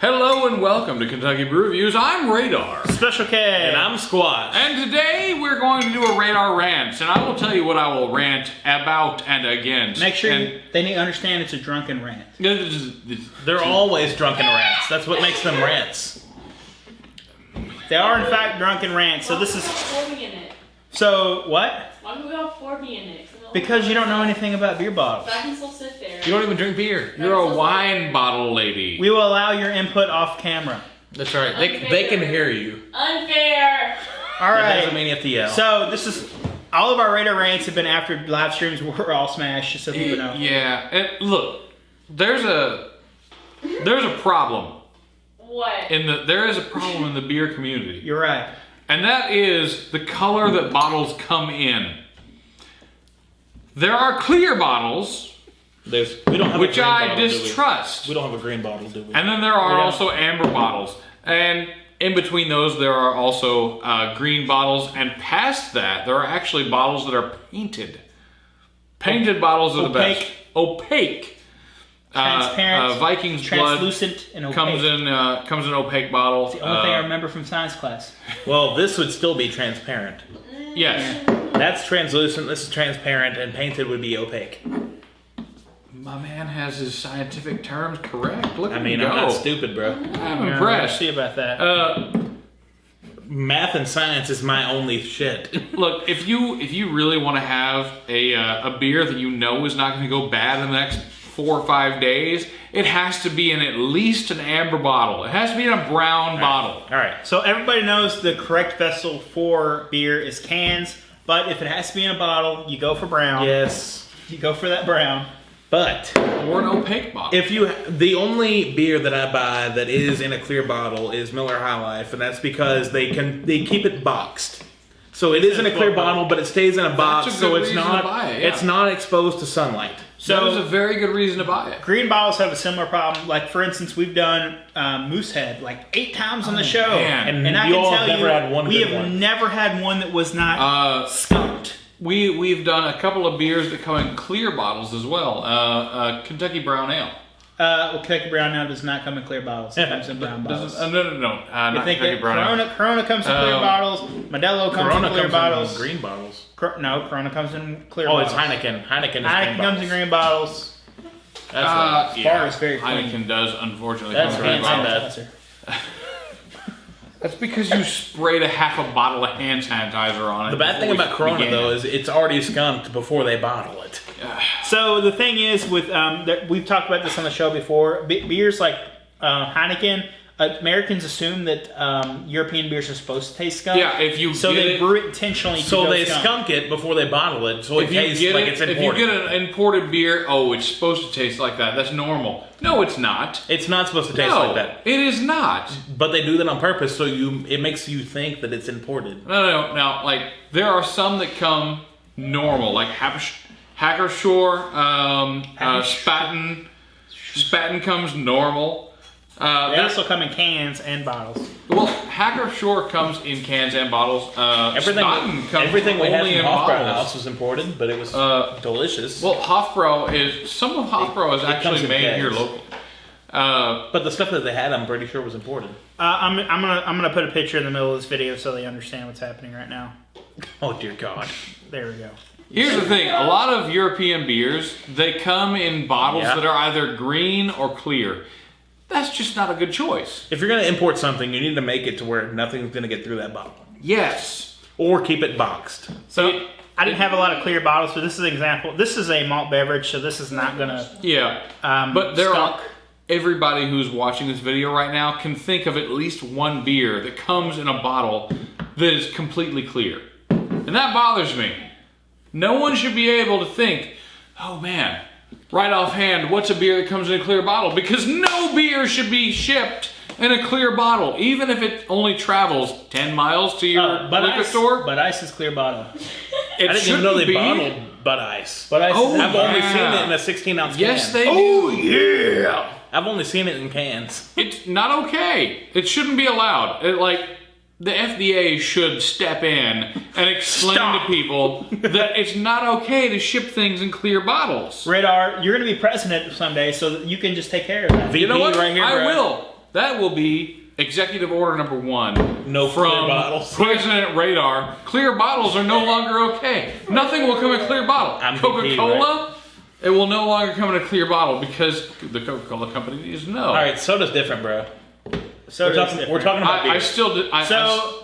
Hello and welcome to Kentucky Brew Reviews. I'm Radar. Special K. And I'm Squash. And today we're going to do a Radar rant, and I will tell you what I will rant about and against. Make sure they need to understand it's a drunken rant. They're always drunken rants. That's what makes them rants. They are in fact drunken rants. So this is. So what? Why do we have 4B in it? Because you don't know anything about beer bottles. But I can still sit there. You don't even drink beer. You're a wine bottle lady. We will allow your input off camera. That's right. They can hear you. Unfair. All That right. doesn't mean you have to yell. So this is all of our Radar rants have been after live streams were all smashed, just so people know. Yeah, and look, there's a problem. What? There is a problem in the beer community. You're right. And that is the color that bottles come in. There are clear bottles, We don't have which a green I bottle, distrust. We don't have a green bottle, do we? And then there are also amber bottles. And in between those, there are also green bottles. And past that, there are actually bottles that are painted. Painted bottles are the best. Opaque. Transparent. Viking's translucent blood and opaque. comes in opaque bottle. It's the only thing I remember from science class. Well, this would still be transparent. Yes. That's translucent, this is transparent, and painted would be opaque. My man has his scientific terms correct. Look at I mean, him I'm go. not stupid, bro. I'm We'll impressed. see about that. Math and science is my only shit. Look, if you really want to have a beer that you know is not going to go bad in the next 4 or 5 days, it has to be in at least an amber bottle. It has to be in a brown bottle. All right. So everybody knows the correct vessel for beer is cans, but if it has to be in a bottle, you go for brown. Yes. You go for that brown. But Or an opaque bottle. the only beer that I buy that is in a clear bottle is Miller High Life, and that's because they keep it boxed. So it is in a clear bottle, but it stays in a box, That's a so good it's reason to not buy it, yeah. it's not exposed to sunlight. That was a So very good reason to buy it. green bottles have a similar problem. Like for instance, we've done Moosehead like 8 times on the show, man. and I you can all tell have you, never had one we good have one. never had one that was not skunked. We've done a couple of beers that come in clear bottles as well. Kentucky Brown Ale. Well, Kentucky Brown now does not come in clear bottles. It comes in brown bottles. No. Not I think Kentucky that Brown Ale. Corona comes in clear bottles. Modelo comes Corona in clear comes bottles. in green bottles. No, Corona comes in clear Oh, bottles. it's Heineken. Heineken is Heineken green comes bottles. in green bottles. That's right. Bar is very clean. Heineken does unfortunately That's come in right. clear My bottles. bad. That's because you sprayed a half a bottle of hand sanitizer on it. The bad thing before about we Corona began. though is it's already skunked before they bottle it. So the thing is with we've talked about this on the show before. Beers like Heineken, Americans assume that European beers are supposed to taste skunk. Yeah, if you so get they it, brew it intentionally. So to go they skunk. skunk it before they bottle it, so it if you tastes get like it, it's if imported. you get an imported beer, oh, it's supposed to taste like that. That's normal. No, it's not. It's not supposed to taste No, like that. it is not. But they do that on purpose, so it makes you think that it's imported. No. Now, like there are some that come normal, like Hackershore, Spaten. Spaten comes normal. They also come in cans and bottles. Well, Hackershore comes in cans and bottles. Spaten comes Everything we had only from in Hofbrau bottles. House was imported, but it was delicious. Well, Hofbrau is some of Hofbrau is it comes actually in made kegs. here locally. But the stuff that they had, I'm pretty sure was imported. I'm gonna put a picture in the middle of this video so they understand what's happening right now. Oh dear God! There we go. Here's the thing: a lot of European beers they come in bottles Yeah. that are either green or clear. That's just not a good choice. If you're gonna import something, you need to make it to where nothing's gonna get through that bottle, Yes. or keep it boxed. So I didn't have a lot of clear bottles, but this is an example. This is a malt beverage, so this is not gonna. Yeah. But there skunk. are everybody who's watching this video right now can think of at least one beer that comes in a bottle that is completely clear, and that bothers me. No one should be able to think, oh man, right offhand, what's a beer that comes in a clear bottle? Because no beer should be shipped in a clear bottle, even if it only travels 10 miles to your liquor store. But ice is clear bottle. It I didn't even know they shouldn't be. bottled Bud Ice. But ice. Oh, is I've only yeah. seen it in a 16-ounce can. Yes, they do. Oh yeah! I've only seen it in cans. It's not okay. It shouldn't be allowed. The FDA should step in and explain to people that it's not okay to ship things in clear bottles. Radar, you're going to be president someday, so that you can just take care of that. VP You know what? right here, I bro. will. That will be executive order number 1. No from clear bottles. President Radar. Clear bottles are no longer okay. Nothing will come in a clear bottle. I'm Coca-Cola, it will no longer come in a clear bottle because the Coca-Cola company needs to know. All right, soda's different, bro. So We're talking about beer. I still do.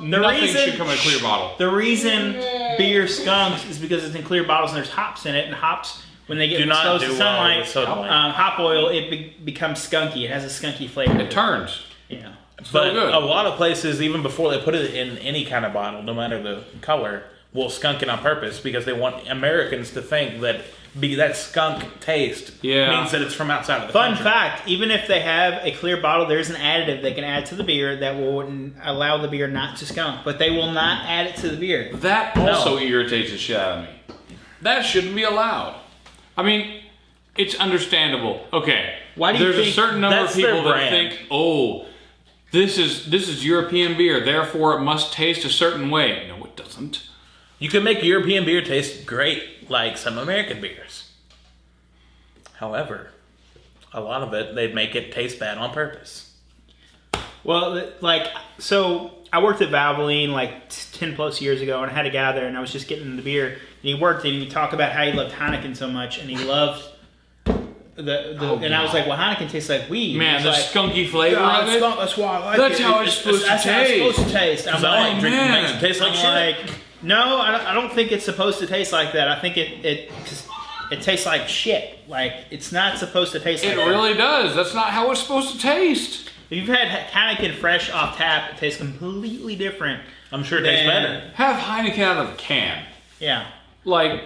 Nothing should come in a clear bottle. The reason beer skunks is because it's in clear bottles and there's hops in it, and hops, when they get Do not exposed do to well sunlight, with soda light. hop oil, it becomes skunky. It has a skunky flavor. It turns. Yeah. But good. a lot of places, even before they put it in any kind of bottle, no matter the color, will skunk it on purpose because they want Americans to think that that skunk taste means that it's from outside of the Fun country. fact, even if they have a clear bottle, there's an additive they can add to the beer that will allow the beer not to skunk, but they will not add it to the beer. That also irritates the shit out of me. That shouldn't be allowed. I mean, it's understandable. Okay, Why do you there's a think certain number of that's their people that brand? think, oh, this is European beer, therefore it must taste a certain way. No, it doesn't. You can make European beer taste great, like some American beers. However, a lot of it, they make it taste bad on purpose. Well, so I worked at Valvoline 10 plus years ago, and I had a guy there, and I was just getting the beer, and he worked, and he talked about how he loved Heineken so much, and he loved and I was like, well, Heineken tastes like weed. Man, the like, skunky flavor of it. That's why I like That's it. how it's supposed to That's how it's supposed to taste. I'm I like like, drinking man. things that taste like I'm shit. like, no, I don't think it's supposed to taste like that. I think it tastes like shit. Like, it's not supposed to taste like It that. really does. That's not how it's supposed to taste. If you've had Heineken fresh off tap, it tastes completely different. I'm sure it tastes than- better. Have Heineken out of a can. Yeah. Like,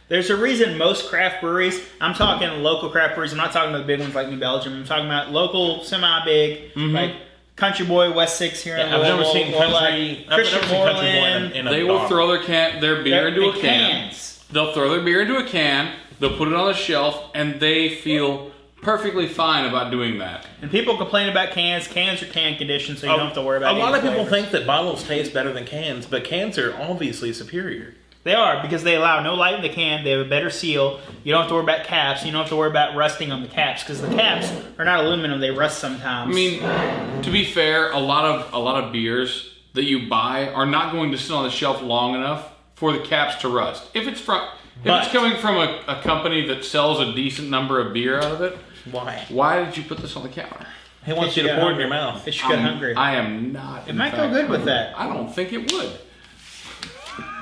There's a reason most craft breweries, I'm talking local craft breweries, I'm not talking about the big ones like New Belgium, I'm talking about local, semi-big, like Country Boy, West 6 here in I've never Louisville, seen or Country. like I've never Christian seen Country Boy Moreland. in a they will bottle. throw their beer into a can. Cans. They'll throw their beer into a can, they'll put it on the shelf, and they feel perfectly fine about doing that. And people complain about cans. Cans are can conditioned, so you don't have to worry about A lot of any people flavors. think that bottles taste better than cans, but cans are obviously superior. They are, because they allow no light in the can, they have a better seal, you don't have to worry about caps, you don't have to worry about rusting on the caps, because the caps are not aluminum, they rust sometimes. I mean, to be fair, a lot of beers that you buy are not going to sit on the shelf long enough for the caps to rust. If it's coming from a company that sells a decent number of beer out of it, why did you put this on the counter? He wants you to pour it in your mouth. It should get hungry. I am not. It might go good with that. I don't think it would.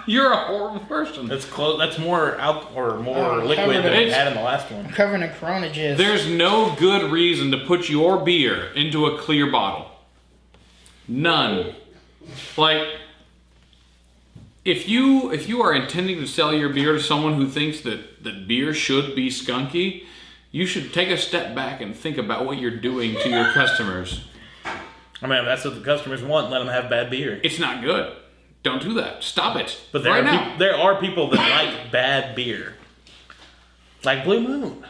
You're a horrible person. That's close. That's more more liquid covered than it. we had in the last one. Covering in Corona jizz. There's no good reason to put your beer into a clear bottle. None. Like, if you are intending to sell your beer to someone who thinks that beer should be skunky, you should take a step back and think about what you're doing to your customers. I mean, if that's what the customers want, let them have bad beer. It's not good. Don't do that. Stop it. But there are people that like bad beer, like Blue Moon.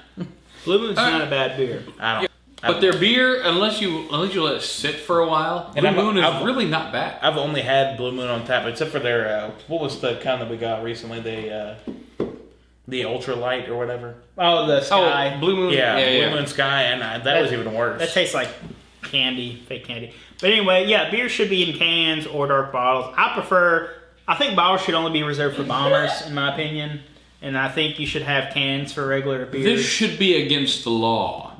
Blue Moon's not a bad beer. I don't. But their beer, unless you let it sit for a while, And Blue I'm- Moon is I've- really not bad. I've only had Blue Moon on tap, except for their what was the kind that we got recently? The Ultra Light or whatever. Oh, the Sky. Oh, Blue Moon. Yeah, Blue Moon Sky, and that was even worse. That tastes like candy, fake candy. But anyway, yeah, beer should be in cans or dark bottles. I think bottles should only be reserved for bombers, in my opinion. And I think you should have cans for regular beers. This should be against the law.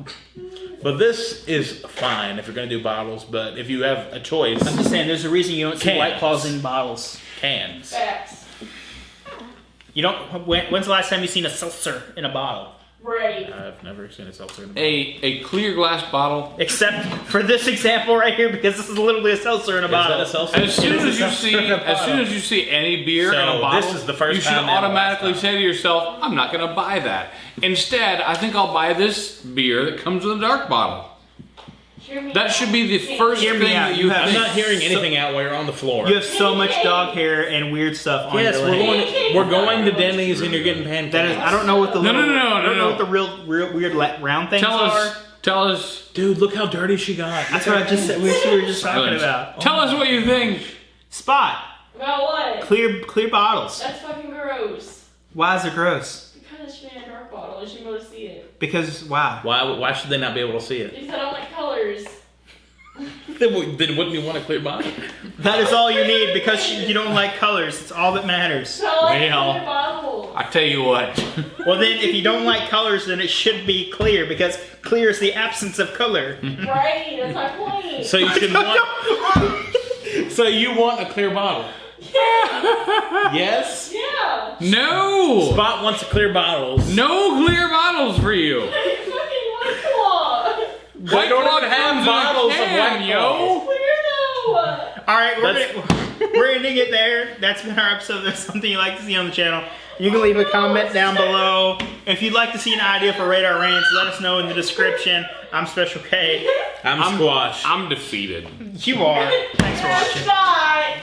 But this is fine if you're going to do bottles. But if you have a choice, I'm just saying, there's a reason you don't see Cans. White Claws in bottles. cans. Facts. You don't. When's the last time you seen a seltzer in a bottle? Right. I've never seen a seltzer in a bottle. A clear glass bottle. Except for this example right here, because this is literally a seltzer in a bottle. Is that a seltzer? As soon It is as a you seltzer see, in a as soon bottle. as you see any beer So in a bottle, this is the first you should time now, automatically last say to yourself, "I'm not going to buy that." Instead, I think I'll buy this beer that comes in a dark bottle. Hear me That out. should be the first Hear thing me out. that You you have- I'm think. not hearing anything out while you're on the floor. You have so much dog hair and weird stuff on Yes, your leg. we're going to Denny's and you're getting pancakes. That is, I don't know what the No, little, no, I don't no. know what the real weird round things Tell are. us, Dude, look how dirty she got. That's what I just said. We were just talking Silence. about. Tell us what you think. Spot About what? clear bottles. That's fucking gross. Why is it gross? Because it should be in a dark bottle. You should be able to see it. Because wow. Why should they not be able to see it? Because I don't like colors. Then wouldn't you want a clear bottle? That is all you need because you don't like colors. It's all that matters. So I like Well. clear bottles. I tell you what. Well, then, if you don't like colors, then it should be clear because clear is the absence of color. Right, that's my point. So you should want. So you want a clear bottle? Yeah. Yes. Yeah. No! Spot wants clear bottles. No clear bottles for you. I fucking White Claw. They don't even have bottles of White yo. Claw. Clear though. All right, we're ending it there. That's been our episode. If there's something you'd like to see on the channel, you can leave a comment down below. If you'd like to see an idea for Radar Rants, let us know in the description. I'm Special K. I'm Squash. I'm defeated. You are. Thanks for watching. That's not.